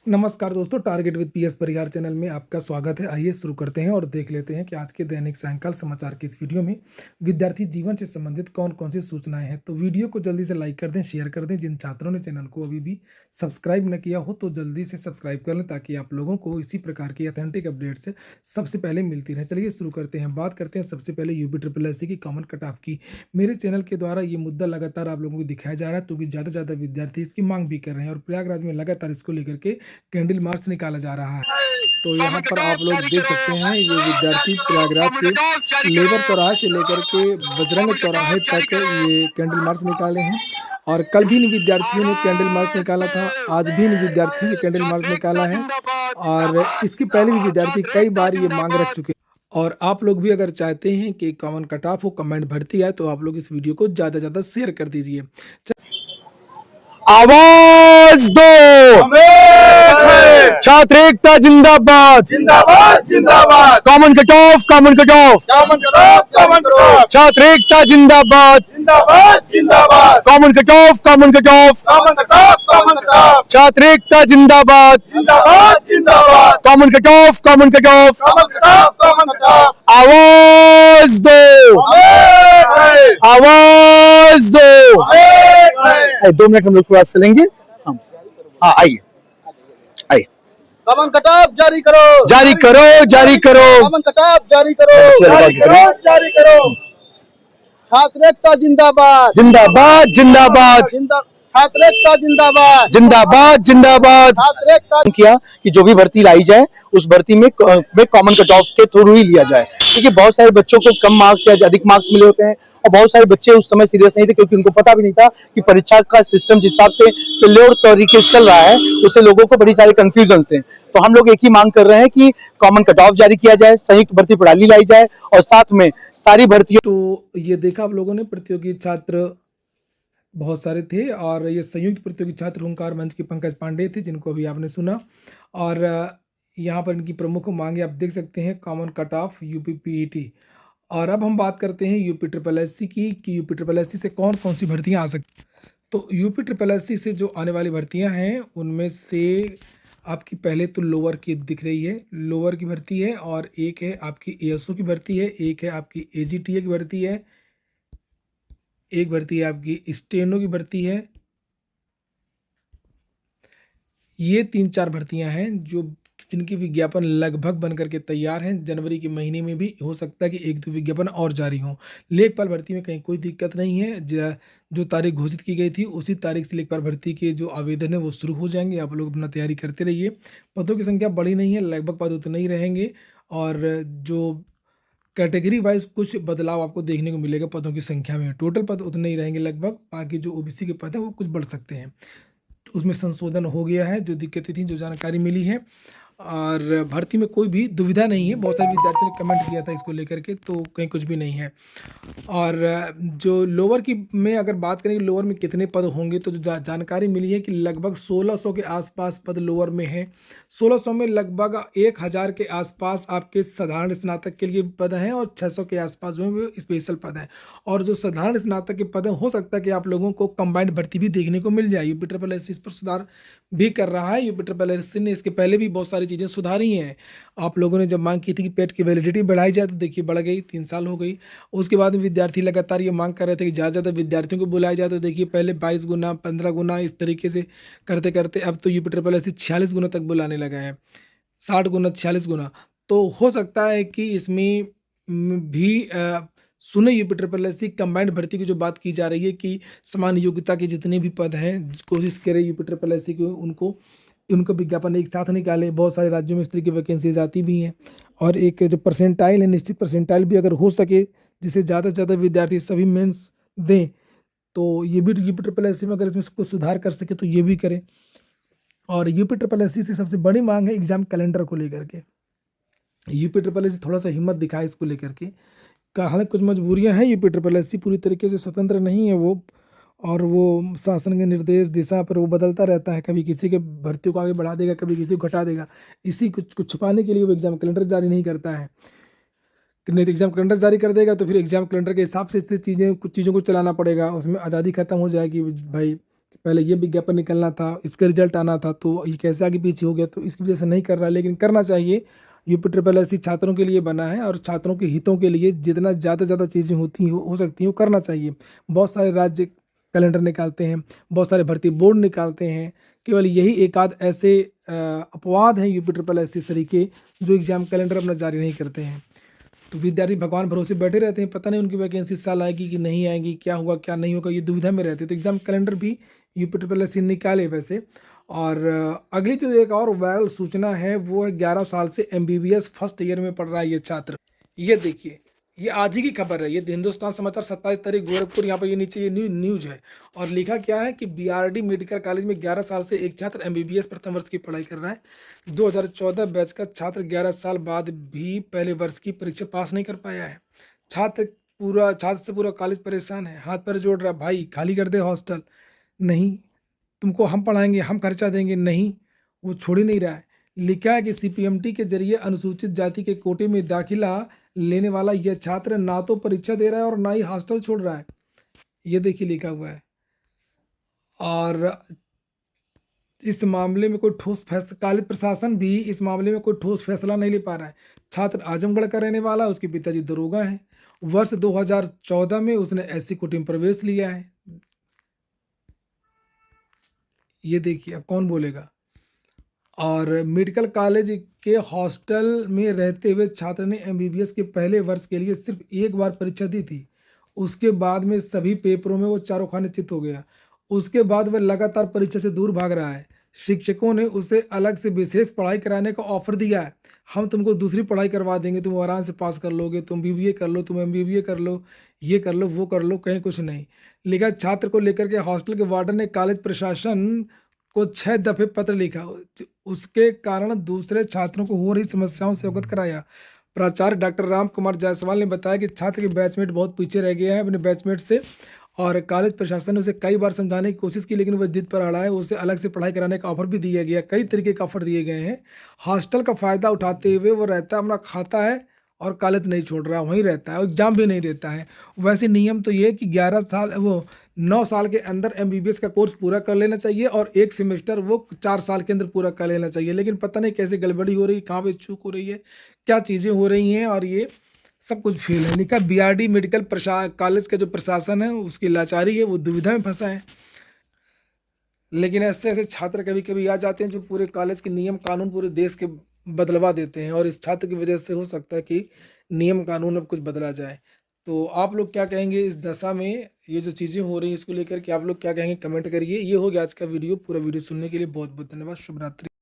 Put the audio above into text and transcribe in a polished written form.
नमस्कार दोस्तों, target with PS Parihar channel में आपका स्वागत है। आइए शुरू करते हैं और देख लेते हैं कि आज के दैनिक सायंकाल समाचार की इस वीडियो में विद्यार्थी जीवन से संबंधित कौन कौन सी सूचनाएं हैं। तो वीडियो को जल्दी से लाइक कर दें, शेयर कर दें। जिन छात्रों ने चैनल को अभी भी सब्सक्राइब न किया हो तो जल्दी से सब्सक्राइब कर लें, ताकि आप लोगों को इसी प्रकार की ऑथेंटिक अपडेट से सबसे पहले मिलती रहे। चलिए शुरू करते हैं। बात करते हैं सबसे पहले यूपी ट्रिपल एस सी की कॉमन कट ऑफ की। मेरे चैनल के द्वारा ये मुद्दा लगातार आप लोगों को दिखाया जा रहा है, क्योंकि ज़्यादा से ज़्यादा विद्यार्थी इसकी मांग भी कर रहे हैं और प्रयागराज में लगातार इसको लेकर के कैंडल मार्च निकाला जा रहा है। तो यहाँ पर आप लोग देख सकते हैं, ये विद्यार्थी प्रयागराज के लेबर चौराहे से लेकर के बजरंग चौराहे तक ये कैंडल मार्च निकाले हैं। और कल भी इन विद्यार्थियों ने कैंडल मार्च निकाला था, आज भी इन विद्यार्थियों ने कैंडल मार्च निकाला है। और इसके पहले भी विद्यार्थी कई बार ये मांग रख चुके हैं। और आप लोग भी अगर चाहते हैं कि कॉमन कट ऑफ हो, कमेंट भरती आए, तो आप लोग इस वीडियो को ज़्यादा से ज़्यादा शेयर कर दीजिए। आवाज दो, छात्र एकता जिंदाबाद जिंदाबाद जिंदाबाद common cut off common cut off छात्र एकता जिंदाबाद जिंदाबाद जिंदाबाद common cut off common cut off छात्र एकता जिंदाबाद जिंदाबाद जिंदाबाद common cut off common cut off आवाज दो, आवाज दो। 2 मिनट हम लोग थोड़ा चलेंगे। हाँ, आइए आइए। कॉमन कट ऑफ जारी करो जारी करो, जारी करो। कॉमन कट ऑफ जारी करो जारी करो छात्र एकता जिंदाबाद जिंदाबाद जिंदाबाद छात्र एकता जिंदाबाद जिंदाबाद जिंदाबाद छात्र एकता किया कि जो भी भर्ती लाई जाए उस भर्ती में कॉमन कट ऑफ के थ्रू ही लिया जाए, क्योंकि बहुत सारे बच्चों को कम मार्क्स या अधिक मार्क्स मिले होते हैं और बहुत सारे बच्चे उस समय सीरियस नहीं थे, क्योंकि उनको पता भी नहीं था कि परीक्षा का सिस्टम जिस हिसाब से फेल्योर तरीके से चल रहा है उससे लोगों को बड़ी सारे कंफ्यूजन थे। तो हम लोग एक ही मांग कर रहे हैं कि कॉमन कट ऑफ जारी किया जाए, संयुक्त भर्ती प्रणाली लाई जाए और साथ में सारी भर्तियों। तो ये देखा आप लोगों ने, प्रतियोगी छात्र बहुत सारे थे और ये संयुक्त प्रतियोगी छात्र हुंकार मंच के पंकज पांडे थे, जिनको अभी आपने सुना। और यहाँ पर इनकी प्रमुख मांगे आप देख सकते हैं, common cut off, UP PET. और अब हम बात करते हैं यूपी ट्रिपल एससी की, कि यूपी ट्रिपल एससी से कौन कौन सी भर्तियाँ आ सकती। तो यूपी ट्रिपल एससी से जो आने वाली भर्तियाँ हैं उनमें से आपकी पहले तो लोअर की दिख रही है, लोअर की भर्ती है। और एक है आपकी एएसओ की भर्ती है, एक है आपकी एजीटीए की भर्ती है, एक भर्ती है आपकी स्टेनो की भर्ती है। ये 3-4 भर्तियां हैं जो जिनकी विज्ञापन लगभग बन करके तैयार हैं। जनवरी के महीने में भी हो सकता है कि 1-2 विज्ञापन और जारी हों। लेखपाल भर्ती में कहीं कोई दिक्कत नहीं है। जो तारीख घोषित की गई थी उसी तारीख से लेखपाल भर्ती के जो आवेदन है वो शुरू हो जाएंगे। आप लोग अपना तैयारी करते रहिए। पदों की संख्या बड़ी नहीं है, लगभग पद उतने ही रहेंगे। और जो कैटेगरी वाइज कुछ बदलाव आपको देखने को मिलेगा पदों की संख्या में, टोटल पद उतने ही रहेंगे लगभग। बाकी जो ओबीसी के पद हैं वो कुछ बढ़ सकते हैं, तो उसमें संशोधन हो गया है। जो दिक्कतें थी, जो जानकारी मिली है, और भर्ती में कोई भी दुविधा नहीं है। बहुत सारे विद्यार्थियों ने कमेंट किया था इसको लेकर के, तो कहीं कुछ भी नहीं है। और जो लोअर की में अगर बात करें कि लोअर में कितने पद होंगे, तो जो जानकारी मिली है कि लगभग 1600 के आसपास पद लोअर में है। 1600 में लगभग 1000 के आसपास आपके साधारण स्नातक के लिए पद हैं और 600 के आसपास जो है वो स्पेशल पद हैं। और जो साधारण स्नातक के पद हैं, हो सकता है कि आप लोगों को कंबाइंड भर्ती भी देखने को मिल जाए। यूपी ट्रिपल एससी इस पर सुधार भी कर रहा है। यूपी ट्रिपल एससी ने इसके पहले भी बहुत सारी चीज़ें सुधारी हैं। आप लोगों ने जब मांग की थी कि पेट की वैलिडिटी बढ़ाई जाए, तो देखिए बढ़ गई, 3 साल हो गई। उसके बाद में विद्यार्थी लगातार ये मांग कर रहे थे कि ज़्यादा से ज़्यादा विद्यार्थियों को बुलाया जाए, तो देखिए पहले 22 गुना, 15 गुना, इस तरीके से करते करते अब तो यूपी ट्रिपल एससी 46 गुना तक बुलाने लगा है। 60 गुना, 46 गुना। तो हो सकता है कि इसमें भी सुने यूपी ट्रिपल एससी कंबाइंड भर्ती की जो बात की जा रही है कि समान योग्यता के जितने भी पद हैं, कोशिश करे यूपी ट्रिपल एससी को उनको विज्ञापन एक साथ निकाले। बहुत सारे राज्यों में इस तरह की वैकेंसीज आती भी हैं। और एक जो परसेंटाइल है, निश्चित परसेंटाइल भी अगर हो सके, जिससे ज़्यादा से ज़्यादा विद्यार्थी सभी मेंस दें, तो ये भी यूपी ट्रिपल एससी में अगर इसमें कुछ सुधार कर सके तो ये भी करें। और यूपी ट्रिपल एससी से सबसे बड़ी मांग है एग्जाम कैलेंडर को लेकर के। यूपी ट्रिपल एससी थोड़ा सा हिम्मत दिखाए इसको लेकर के। हालांकि कुछ मजबूरियां हैं, यूपी ट्रिपल एससी पूरी तरीके से स्वतंत्र नहीं है वो, और वो शासन के निर्देश दिशा पर वो बदलता रहता है। कभी किसी के भर्ती को आगे बढ़ा देगा, कभी किसी को घटा देगा। इसी कुछ छुपाने के लिए वो एग्जाम कैलेंडर जारी नहीं करता है। नहीं तो एग्जाम कैलेंडर जारी कर देगा तो फिर एग्जाम कैलेंडर के हिसाब से चीज़ें, कुछ चीज़ों को चलाना पड़ेगा। उसमें आज़ादी खत्म हो जाएगी भाई। पहले ये विज्ञापन निकलना था, इसका रिजल्ट आना था, तो ये कैसे आगे पीछे हो गया, तो इसकी वजह से नहीं कर रहा है, लेकिन करना चाहिए। यूपी ट्रिपल एस छात्रों के लिए बना है और छात्रों के हितों के लिए जितना ज़्यादा ज़्यादा चीज़ें होती हो सकती हैं वो करना चाहिए। बहुत सारे राज्य कैलेंडर निकालते हैं, बहुत सारे भर्ती बोर्ड निकालते हैं, केवल यही एक आध ऐसे अपवाद हैं यूपी ट्रिपल एस के जो एग्ज़ाम कैलेंडर अपना जारी नहीं करते हैं। तो विद्यार्थी भगवान भरोसे बैठे रहते हैं, पता नहीं उनकी वैकेंसी इस साल आएगी कि नहीं आएगी, क्या होगा क्या नहीं होगा, ये दुविधा में रहते हैं। तो एग्जाम कैलेंडर भी यूपी ट्रिपल एस निकाले वैसे। और अगली जो एक और वायरल सूचना है वो है 11 साल से एमबीबीएस फर्स्ट ईयर में पढ़ रहा है ये छात्र। ये देखिए, ये आज ही की खबर है, ये हिंदुस्तान समाचार 27 तारीख गोरखपुर, यहाँ पर ये नीचे ये न्यूज है। और लिखा क्या है कि बीआरडी मेडिकल कॉलेज में 11 साल से एक छात्र एमबीबीएस प्रथम वर्ष की पढ़ाई कर रहा है। 2014 बैच का छात्र 11 साल बाद भी पहले वर्ष की परीक्षा पास नहीं कर पाया है। छात्र से पूरा कॉलेज परेशान है, हाथ पैर जोड़ रहा है, भाई खाली कर दे हॉस्टल। नहीं, तुमको हम पढ़ाएंगे, हम खर्चा देंगे, नहीं, वो छोड़ ही नहीं रहा है। लिखा है कि सीपीएमटी के जरिए अनुसूचित जाति के कोटे में दाखिला लेने वाला यह छात्र ना तो परीक्षा दे रहा है और ना ही हॉस्टल छोड़ रहा है। ये देखिए लिखा हुआ है। और इस मामले में कोई ठोस फैसला, कॉलेज प्रशासन भी इस मामले में कोई ठोस फैसला नहीं ले पा रहा है। छात्र आजमगढ़ का रहने वाला, उसके पिताजी दरोगा हैं। वर्ष 2014 में उसने एससी कोटे में प्रवेश लिया है। ये देखिए, अब कौन बोलेगा। और मेडिकल कॉलेज के हॉस्टल में रहते हुए छात्र ने एमबीबीएस के पहले वर्ष के लिए सिर्फ एक बार परीक्षा दी थी। उसके बाद में सभी पेपरों में वो चारों खाने चित हो गया। उसके बाद वह लगातार परीक्षा से दूर भाग रहा है। शिक्षकों ने उसे अलग से विशेष पढ़ाई कराने का ऑफर दिया है। हम तुमको दूसरी पढ़ाई करवा देंगे, तुम आराम से पास कर लोगे, तुम बीबीए कर लो, तुम एमबीबीए कर लो, ये कर लो, वो कर लो, कहीं कुछ नहीं। लेकिन छात्र को लेकर के हॉस्टल के वार्डन ने कॉलेज प्रशासन को 6 दफे पत्र लिखा। उसके कारण दूसरे छात्रों को हो रही समस्याओं से अवगत कराया। प्राचार्य डॉक्टर राम कुमार जायसवाल ने बताया कि छात्र के बैचमेट बहुत पीछे रह गए हैं अपने बैचमेट से, और कॉलेज प्रशासन ने उसे कई बार समझाने की कोशिश की, लेकिन वह जिद पर अड़ा है। उसे अलग से पढ़ाई कराने का ऑफर भी दिया गया, कई तरीके का ऑफर दिए गए हैं। हॉस्टल का फ़ायदा उठाते हुए वो रहता है, अपना खाता है और कॉलेज नहीं छोड़ रहा, वहीं रहता है और एग्ज़ाम भी नहीं देता है। वैसे नियम तो ये है कि 11 साल, वो 9 साल के अंदर एमबीबीएस का कोर्स पूरा कर लेना चाहिए और एक सेमेस्टर वो 4 साल के अंदर पूरा कर लेना चाहिए। लेकिन पता नहीं कैसे गड़बड़ी हो रही है, कहाँ पे चूक हो रही है, क्या चीज़ें हो रही हैं, और ये सब कुछ फेल है। लिखा बीआरडी मेडिकल कॉलेज का जो प्रशासन है उसकी लाचारी है, वो दुविधा में फंसा है। लेकिन ऐसे ऐसे छात्र कभी कभी आ जाते हैं जो पूरे कॉलेज के नियम कानून पूरे देश के बदलवा देते हैं, और इस छात्र की वजह से हो सकता है कि नियम कानून अब कुछ बदला जाए। तो आप लोग क्या कहेंगे इस दशा में, ये जो चीज़ें हो रही हैं इसको लेकर के आप लोग क्या कहेंगे, कमेंट करिए। ये हो गया आज का वीडियो। पूरा वीडियो सुनने के लिए बहुत बहुत धन्यवाद। शुभ रात्रि।